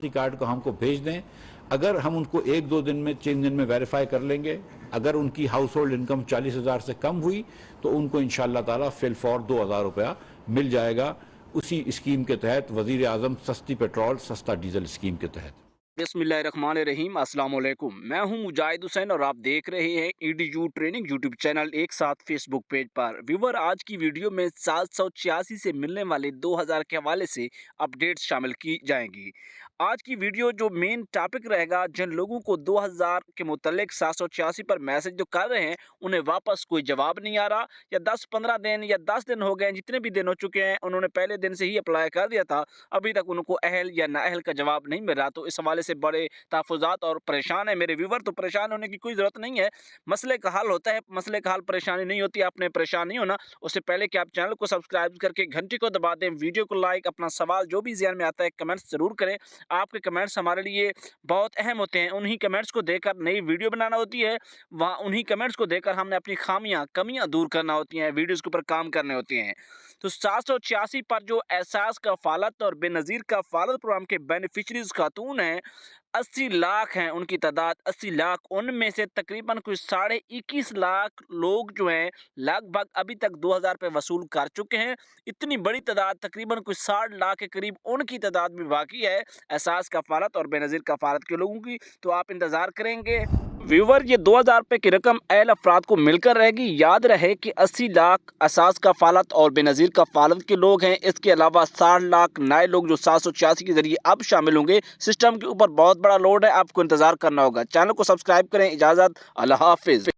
Card को हमको भेज दें। अगर हम उनको 1-2 दिन में 3 दिन में वेरीफाई कर लेंगे, अगर उनकी हाउस होल्ड इनकम 40,000 से कम हुई तो उनको इंशाअल्लाह ताला फिलफौर 2,000 रुपया मिल जाएगा, उसी स्कीम के तहत, वजीर आजम सस्ती पेट्रोल सस्ता डीजल स्कीम के तहत। बिस्मिल्लाहिर्रहमानिर्रहीम, अस्सलाम वालेकुम। मैं हूं मुजाहिद हुसैन और आप देख रहे हैं EDU ट्रेनिंग यूट्यूब चैनल एक साथ फेसबुक पेज पर। व्यूवर, आज की वीडियो में 786 से मिलने वाले 2000 के हवाले से अपडेट्स शामिल की जाएंगी। आज की वीडियो जो मेन टॉपिक रहेगा, जिन लोगों को 2000 के मुतल्लिक 786 पर मैसेज जो कर रहे हैं उन्हें वापस कोई जवाब नहीं आ रहा, या 10-15 दिन या 10 दिन हो गए, जितने भी दिन हो चुके हैं, उन्होंने पहले दिन से ही अप्लाई कर दिया था, अभी तक उनको अहल या नाअहल का जवाब नहीं मिल रहा। तो इस हवाले से बड़े तहफ़्फ़ुज़ात और परेशान है मेरे व्यूवर। तो परेशान होने की कोई ज़रूरत नहीं है, मसले का हल होता है, मसले का हल परेशानी नहीं होती। आपने परेशान नहीं होना, उससे पहले कि आप चैनल को सब्सक्राइब करके घंटी को दबा दें, वीडियो को लाइक, अपना सवाल जो भी ज़हन में आता है कमेंट्स ज़रूर करें। आपके कमेंट्स हमारे लिए बहुत अहम होते हैं, उन्हीं कमेंट्स को देखकर नई वीडियो बनाना होती है, वहाँ उन्हीं कमेंट्स को देखकर हमने अपनी खामियाँ कमियाँ दूर करना होती हैं, वीडियोज़ के ऊपर काम करने होते हैं। तो 786 पर जो एहसास कफ़ालत और बेनज़ीर कफ़ालत प्रोग्राम के बेनिफिशरीज़ खातून हैं, 80 लाख हैं उनकी तादाद, 80 लाख। उनमें से तकरीबन कुछ 21.5 लाख लोग जो हैं लगभग अभी तक 2000 रुपये वसूल कर चुके हैं। इतनी बड़ी तादाद, तकरीबन कुछ 60 लाख के करीब उनकी तादाद भी बाकी है एहसास कफ़ालत और बेनज़ीर कफ़ालत के लोगों की। तो आप इंतज़ार करेंगे व्यूवर, ये 2000 रुपये की रकम अहल अफराद को मिलकर रहेगी। याद रहे कि 80 लाख एहसास कफ़ालत और बेनज़ीर कफ़ालत के लोग हैं। इसके अलावा 60 लाख नए लोग जो 786 के ज़रिए अब शामिल होंगे। सिस्टम के ऊपर बहुत बड़ा लोड है, आपको इंतज़ार करना होगा। चैनल को सब्सक्राइब करें। इजाज़त, अल्लाह हाफ़िज़।